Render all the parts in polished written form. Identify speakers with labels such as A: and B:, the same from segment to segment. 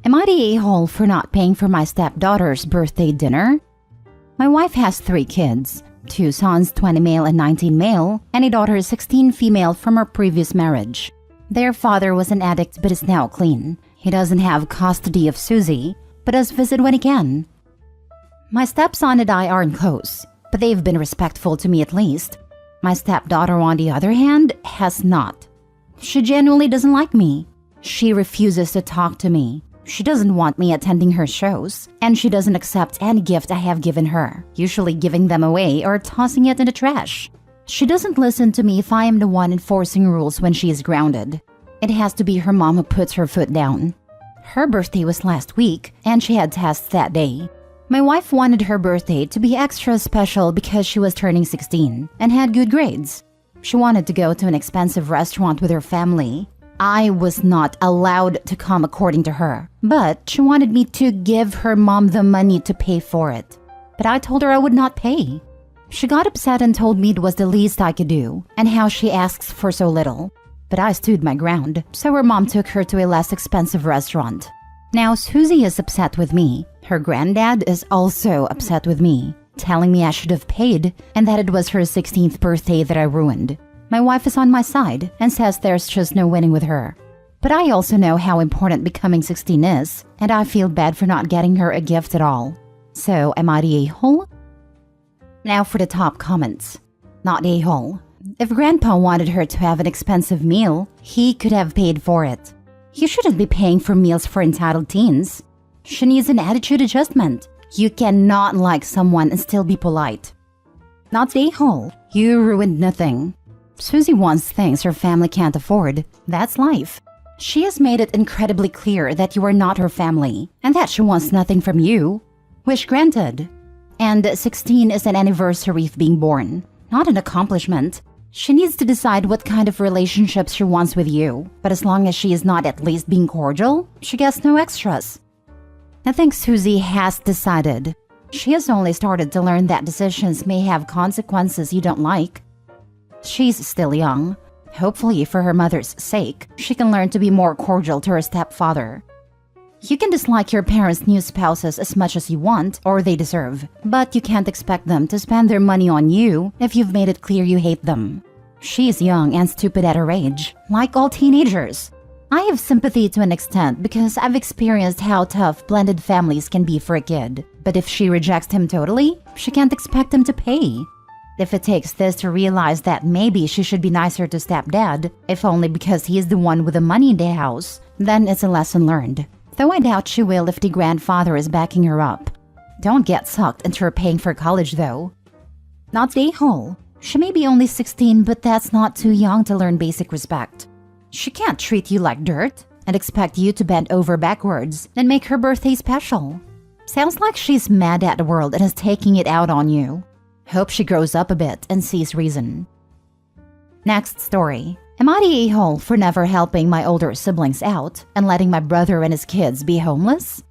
A: Am I the a-hole for not paying for my stepdaughter's birthday dinner? My wife has 3 kids, 2 sons, 20 male and 19 male, and a daughter, 16 female from her previous marriage. Their father was an addict but is now clean. He doesn't have custody of Susie, but does visit when he can. My stepson and I aren't close, but they've been respectful to me at least. My stepdaughter, on the other hand, has not. She genuinely doesn't like me. She refuses to talk to me. She doesn't want me attending her shows, and she doesn't accept any gift I have given her, usually giving them away or tossing it in the trash. She doesn't listen to me if I am the one enforcing rules when she is grounded. It has to be her mom who puts her foot down. Her birthday was last week, and she had tests that day. My wife wanted her birthday to be extra special because she was turning 16 and had good grades. She wanted to go to an expensive restaurant with her family. I was not allowed to come according to her, but she wanted me to give her mom the money to pay for it. But I told her I would not pay. She got upset and told me it was the least I could do and how she asks for so little. But I stood my ground, so her mom took her to a less expensive restaurant. Now Susie is upset with me. Her granddad is also upset with me, telling me I should have paid and that it was her 16th birthday that I ruined. My wife is on my side and says there's just no winning with her. But I also know how important becoming 16 is, and I feel bad for not getting her a gift at all. So am I the a-hole? Now for the top comments. Not a-hole. If Grandpa wanted her to have an expensive meal, he could have paid for it. You shouldn't be paying for meals for entitled teens. She needs an attitude adjustment. You cannot like someone and still be polite. Not the a-hole. You ruined nothing. Susie wants things her family can't afford. That's life. She has made it incredibly clear that you are not her family and that she wants nothing from you. Wish granted. And 16 is an anniversary of being born, not an accomplishment. She needs to decide what kind of relationships she wants with you, but as long as she is not at least being cordial, she gets no extras. I think Susie has decided. She has only started to learn that decisions may have consequences you don't like. She's still young. Hopefully, for her mother's sake, she can learn to be more cordial to her stepfather. You can dislike your parents' new spouses as much as you want or they deserve, but you can't expect them to spend their money on you if you've made it clear you hate them. She's young and stupid at her age, like all teenagers. I have sympathy to an extent because I've experienced how tough blended families can be for a kid. But if she rejects him totally, she can't expect him to pay. If it takes this to realize that maybe she should be nicer to stepdad, if only because he is the one with the money in the house, then it's a lesson learned. Though I doubt she will if the grandfather is backing her up. Don't get sucked into her paying for college though. Not the a-hole. She may be only 16, but that's not too young to learn basic respect. She can't treat you like dirt and expect you to bend over backwards and make her birthday special. Sounds like she's mad at the world and is taking it out on you. Hope she grows up a bit and sees reason. Next story. Am I the a-hole for never helping my older siblings out and letting my brother and his kids be homeless?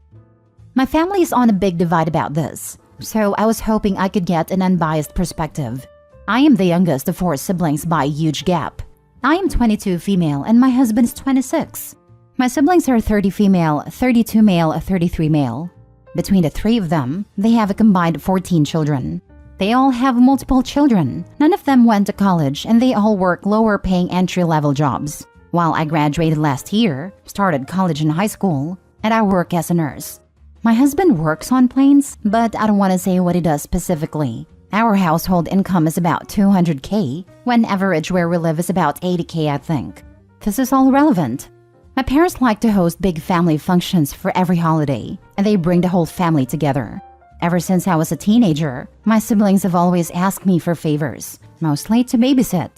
A: My family is on a big divide about this, so I was hoping I could get an unbiased perspective. I am the youngest of 4 siblings by a huge gap. I am 22 female and my husband is 26. My siblings are 30 female, 32 male, 33 male. Between the 3 of them, they have a combined 14 children. They all have multiple children. None of them went to college and they all work lower-paying entry-level jobs. While I graduated last year, started college and high school, and I work as a nurse. My husband works on planes, but I don't want to say what he does specifically. Our household income is about $200K, when average where we live is about $80K, I think. This is all relevant. My parents like to host big family functions for every holiday, and they bring the whole family together. Ever since I was a teenager, my siblings have always asked me for favors, mostly to babysit.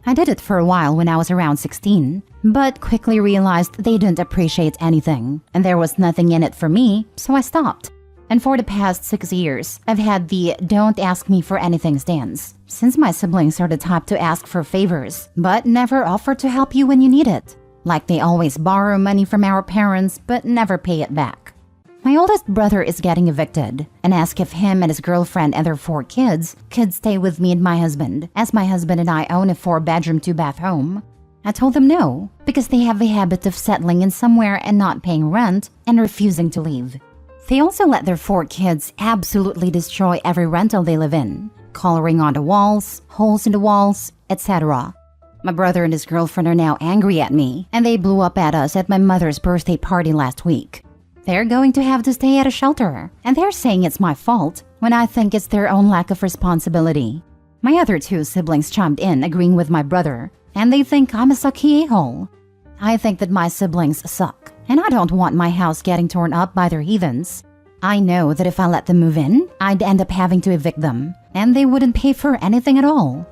A: I did it for a while when I was around 16, but quickly realized they didn't appreciate anything, and there was nothing in it for me, so I stopped. And for the past 6 years, I've had the don't ask me for anything stance, since my siblings are the type to ask for favors, but never offer to help you when you need it. Like they always borrow money from our parents, but never pay it back. My oldest brother is getting evicted and asked if him and his girlfriend and their 4 kids could stay with me and my husband, as my husband and I own a 4-bedroom, 2-bath home. I told them no, because they have a habit of settling in somewhere and not paying rent and refusing to leave. They also let their 4 kids absolutely destroy every rental they live in, coloring on the walls, holes in the walls, etc. My brother and his girlfriend are now angry at me, and they blew up at us at my mother's birthday party last week. They're going to have to stay at a shelter, and they're saying it's my fault when I think it's their own lack of responsibility. My other 2 siblings chimed in, agreeing with my brother, and they think I'm a sucky a-hole. I think that my siblings suck, and I don't want my house getting torn up by their heathens. I know that if I let them move in, I'd end up having to evict them, and they wouldn't pay for anything at all.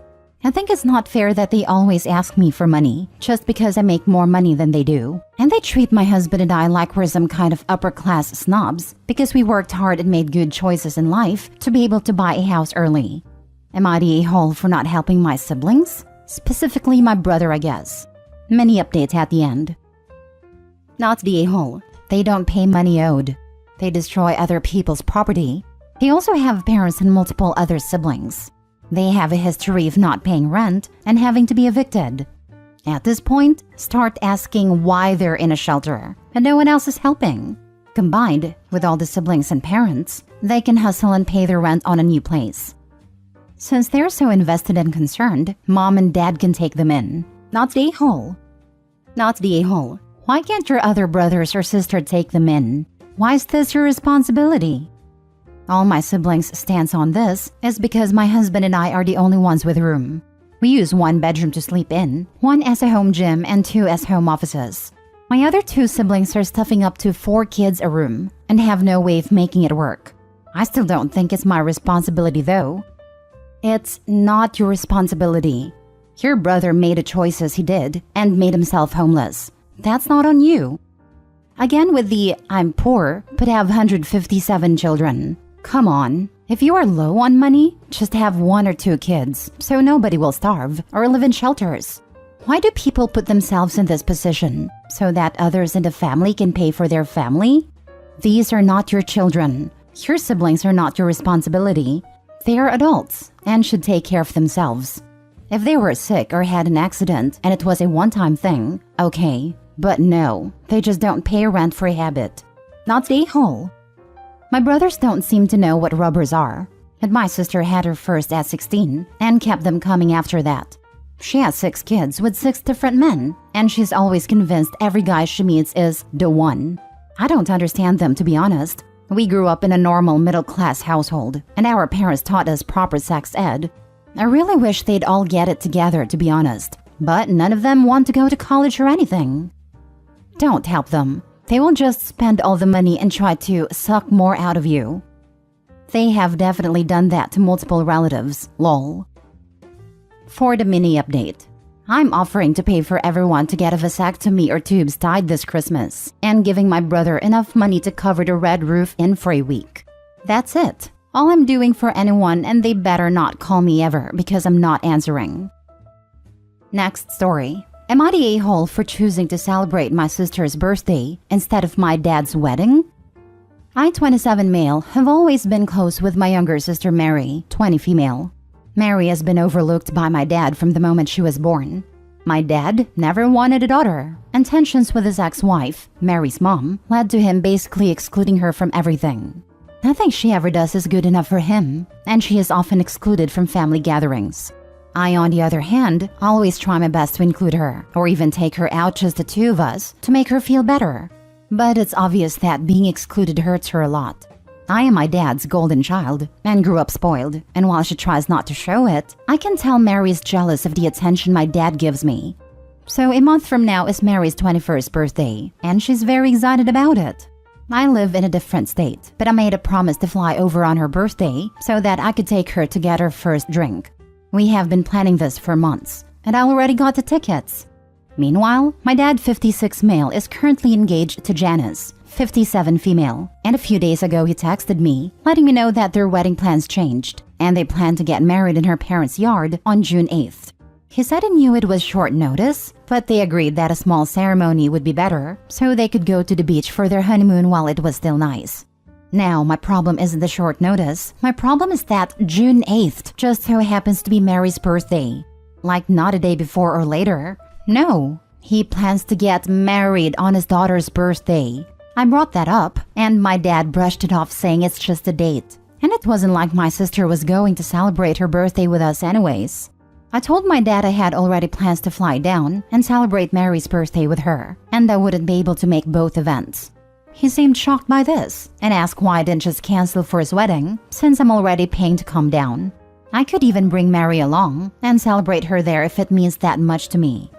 A: I think it's not fair that they always ask me for money just because I make more money than they do. And they treat my husband and I like we're some kind of upper-class snobs because we worked hard and made good choices in life to be able to buy a house early. Am I the a-hole for not helping my siblings? Specifically my brother, I guess. Many updates at the end. Not the a-hole. They don't pay money owed. They destroy other people's property. They also have parents and multiple other siblings. They have a history of not paying rent and having to be evicted. At this point, start asking why they're in a shelter and no one else is helping. Combined with all the siblings and parents, they can hustle and pay their rent on a new place. Since they're so invested and concerned, mom and dad can take them in. Not the a-hole. Not the a-hole. Why can't your other brothers or sister take them in? Why is this your responsibility? All my siblings' stance on this is because my husband and I are the only ones with room. We use 1 bedroom to sleep in, 1 as a home gym, and 2 as home offices. My other 2 siblings are stuffing up to 4 kids a room and have no way of making it work. I still don't think it's my responsibility though. It's not your responsibility. Your brother made the choices he did and made himself homeless. That's not on you. Again with the I'm poor but have 157 children. Come on, if you are low on money, just have 1 or 2 kids so nobody will starve or live in shelters. Why do people put themselves in this position? So that others in the family can pay for their family? These are not your children. Your siblings are not your responsibility. They are adults and should take care of themselves. If they were sick or had an accident and it was a one-time thing, okay. But no, they just don't pay rent for a habit. Not the a-hole. My brothers don't seem to know what rubbers are, and my sister had her first at 16 and kept them coming after that. She has 6 kids with 6 different men, and she's always convinced every guy she meets is the one. I don't understand them, to be honest. We grew up in a normal middle-class household, and our parents taught us proper sex ed. I really wish they'd all get it together, to be honest, but none of them want to go to college or anything. Don't help them. They will just spend all the money and try to suck more out of you. They have definitely done that to multiple relatives, lol. For the mini update, I'm offering to pay for everyone to get a vasectomy or tubes tied this Christmas and giving my brother enough money to cover the red roof in for a week. That's it. All I'm doing for anyone, and they better not call me ever because I'm not answering. Next story. Am I the a-hole for choosing to celebrate my sister's birthday instead of my dad's wedding? I, 27 male, have always been close with my younger sister Mary, 20 female. Mary has been overlooked by my dad from the moment she was born. My dad never wanted a daughter, and tensions with his ex-wife, Mary's mom, led to him basically excluding her from everything. Nothing she ever does is good enough for him, and she is often excluded from family gatherings. I, on the other hand, always try my best to include her, or even take her out just the 2 of us, to make her feel better. But it's obvious that being excluded hurts her a lot. I am my dad's golden child, and grew up spoiled, and while she tries not to show it, I can tell Mary is jealous of the attention my dad gives me. So a month from now is Mary's 21st birthday, and she's very excited about it. I live in a different state, but I made a promise to fly over on her birthday so that I could take her to get her first drink. We have been planning this for months, and I already got the tickets. Meanwhile, my dad, 56 male, is currently engaged to Janice, 57 female, and a few days ago he texted me, letting me know that their wedding plans changed, and they plan to get married in her parents' yard on June 8th. He said he knew it was short notice, but they agreed that a small ceremony would be better, so they could go to the beach for their honeymoon while it was still nice. Now, my problem isn't the short notice. My problem is that June 8th just so happens to be Mary's birthday. Like, not a day before or later. No, he plans to get married on his daughter's birthday. I brought that up, and my dad brushed it off saying it's just a date. And it wasn't like my sister was going to celebrate her birthday with us anyways. I told my dad I had already plans to fly down and celebrate Mary's birthday with her, and I wouldn't be able to make both events. He seemed shocked by this and asked why I didn't just cancel for his wedding since I'm already paying to come down. I could even bring Mary along and celebrate her there if it means that much to me.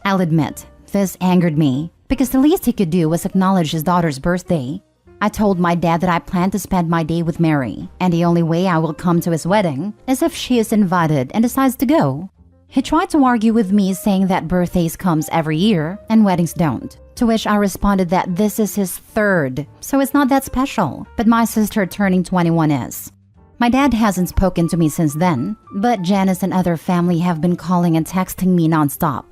A: I'll admit, this angered me because the least he could do was acknowledge his daughter's birthday. I told my dad that I plan to spend my day with Mary, and the only way I will come to his wedding is if she is invited and decides to go. He tried to argue with me saying that birthdays comes every year and weddings don't, to which I responded that this is his third, so it's not that special, but my sister turning 21 is. My dad hasn't spoken to me since then, but Janice and other family have been calling and texting me nonstop.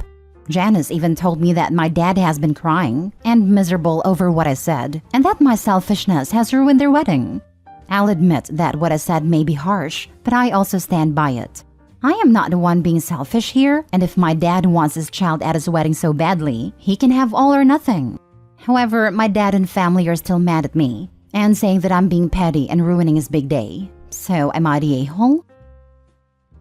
A: Janice even told me that my dad has been crying and miserable over what I said, and that my selfishness has ruined their wedding. I'll admit that what I said may be harsh, but I also stand by it. I am not the one being selfish here, and if my dad wants his child at his wedding so badly, he can have all or nothing. However, my dad and family are still mad at me, and saying that I'm being petty and ruining his big day. So am I the a-hole?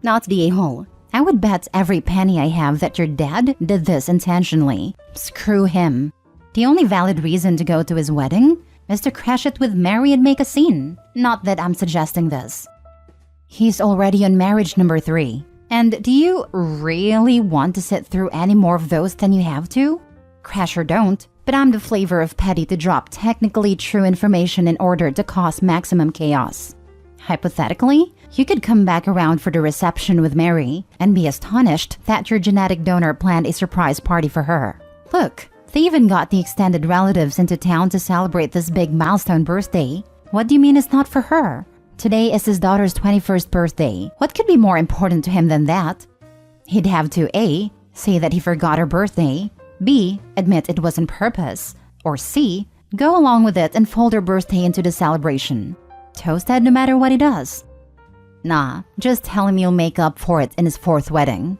A: Not the a-hole. I would bet every penny I have that your dad did this intentionally. Screw him. The only valid reason to go to his wedding is to crash it with Mary and make a scene. Not that I'm suggesting this. He's already on marriage number 3. And do you really want to sit through any more of those than you have to? Crash or don't, but I'm the flavor of petty to drop technically true information in order to cause maximum chaos. Hypothetically, you could come back around for the reception with Mary and be astonished that your genetic donor planned a surprise party for her. Look, they even got the extended relatives into town to celebrate this big milestone birthday. What do you mean it's not for her? Today is his daughter's 21st birthday. What could be more important to him than that? He'd have to A, say that he forgot her birthday, B, admit it was on purpose, or C, go along with it and fold her birthday into the celebration. Toasted no matter what he does. Nah, just tell him you'll make up for it in his 4th wedding.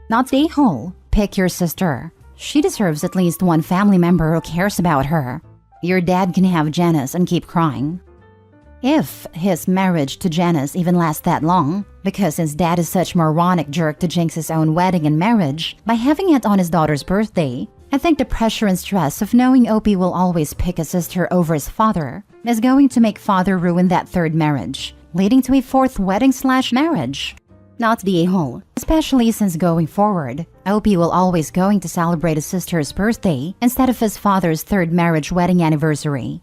A: Not the a-hole. Pick your sister. She deserves at least one family member who cares about her. Your dad can have Janice and keep crying. If his marriage to Janice even lasts that long, because his dad is such a moronic jerk to jinx his own wedding and marriage by having it on his daughter's birthday, I think the pressure and stress of knowing Opie will always pick a sister over his father is going to make father ruin that 3rd marriage, leading to a 4th wedding/marriage. Not the a-hole, especially since going forward, Opie will always going to celebrate his sister's birthday instead of his father's 3rd marriage wedding anniversary.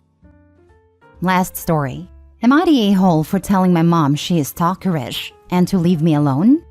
A: Last story. Am I the a-hole for telling my mom she is stalkerish and to leave me alone?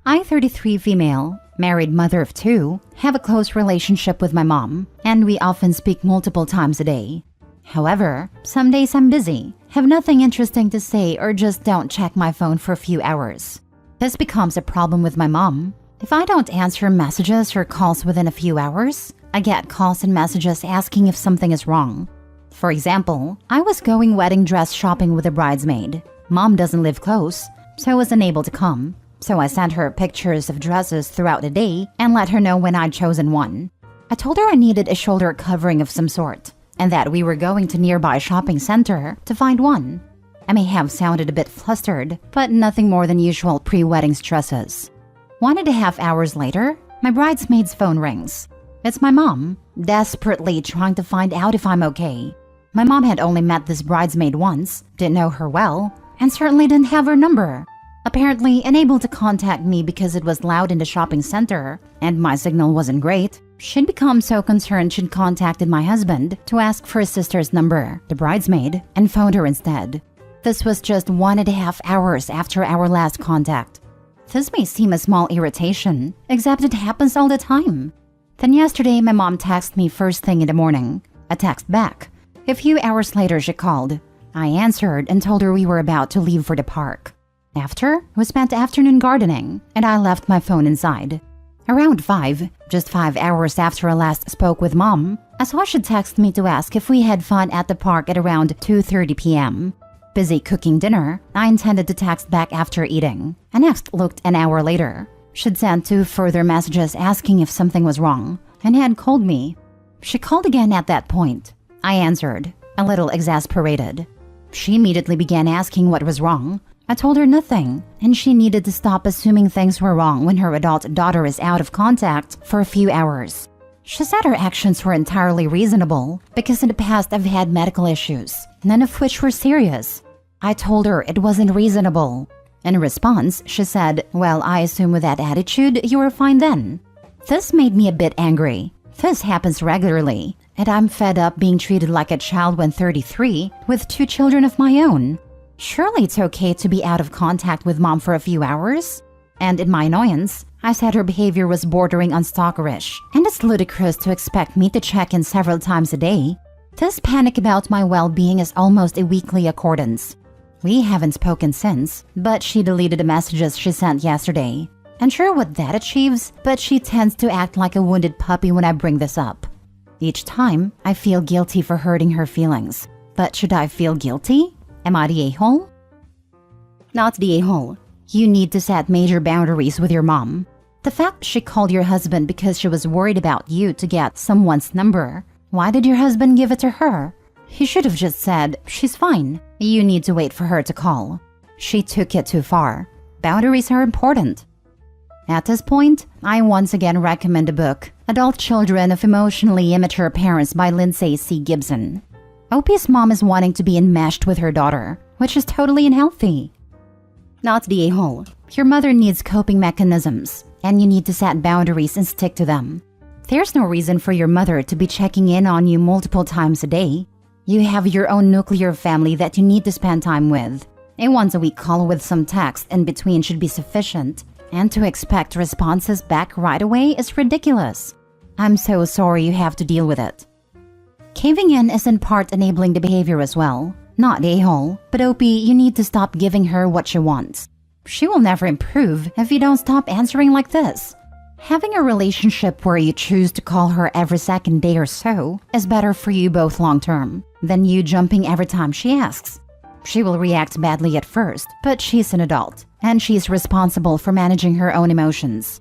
A: I, 33 female, married mother of 2, have a close relationship with my mom, and we often speak multiple times a day. However, some days I'm busy, have nothing interesting to say, or just don't check my phone for a few hours. This becomes a problem with my mom. If I don't answer messages or calls within a few hours, I get calls and messages asking if something is wrong. For example, I was going wedding dress shopping with a bridesmaid. Mom doesn't live close, so was unable to come. So I sent her pictures of dresses throughout the day and let her know when I'd chosen one. I told her I needed a shoulder covering of some sort, and that we were going to nearby shopping center to find one. I may have sounded a bit flustered, but nothing more than usual pre-wedding stresses. 1.5 hours later, my bridesmaid's phone rings. It's my mom, desperately trying to find out if I'm okay. My mom had only met this bridesmaid once, didn't know her well, and certainly didn't have her number. Apparently unable to contact me because it was loud in the shopping center, and my signal wasn't great, she'd become so concerned she'd contacted my husband to ask for his sister's number, the bridesmaid, and phoned her instead. This was just 1.5 hours after our last contact. This may seem a small irritation, except it happens all the time. Then yesterday, my mom texted me first thing in the morning. I text back. A few hours later, she called. I answered and told her we were about to leave for the park. After, we spent the afternoon gardening, and I left my phone inside. Around 5, just 5 hours after I last spoke with Mom, I saw she'd text me to ask if we had fun at the park at around 2:30 p.m. Busy cooking dinner, I intended to text back after eating. I next looked an hour later. She'd sent 2 further messages asking if something was wrong and had called me. She called again at that point. I answered, a little exasperated. She immediately began asking what was wrong. I told her nothing, and she needed to stop assuming things were wrong when her adult daughter is out of contact for a few hours. She said her actions were entirely reasonable because in the past I've had medical issues, none of which were serious. I told her it wasn't reasonable. In response, she said, well, I assume with that attitude, you were fine then. This made me a bit angry. This happens regularly, and I'm fed up being treated like a child when 33 with 2 children of my own. Surely it's okay to be out of contact with mom for a few hours? And in my annoyance, I said her behavior was bordering on stalkerish, and it's ludicrous to expect me to check in several times a day. This panic about my well-being is almost a weekly accordance. We haven't spoken since, but she deleted the messages she sent yesterday. Unsure what that achieves, but she tends to act like a wounded puppy when I bring this up. Each time, I feel guilty for hurting her feelings. But should I feel guilty? Am I the a-hole? Not the a-hole. You need to set major boundaries with your mom. The fact she called your husband because she was worried about you to get someone's number. Why did your husband give it to her? He should have just said, she's fine. You need to wait for her to call. She took it too far. Boundaries are important. At this point, I once again recommend the book, Adult Children of Emotionally Immature Parents by Lindsay C. Gibson. OP's mom is wanting to be enmeshed with her daughter, which is totally unhealthy. Not the a-hole. Your mother needs coping mechanisms, and you need to set boundaries and stick to them. There's no reason for your mother to be checking in on you multiple times a day. You have your own nuclear family that you need to spend time with. A once-a-week call with some text in between should be sufficient, and to expect responses back right away is ridiculous. I'm so sorry you have to deal with it. Caving in is in part enabling the behavior as well. Not the a-hole, but OP, you need to stop giving her what she wants. She will never improve if you don't stop answering like this. Having a relationship where you choose to call her every second day or so is better for you both long-term than you jumping every time she asks. She will react badly at first, but she's an adult, and she's responsible for managing her own emotions.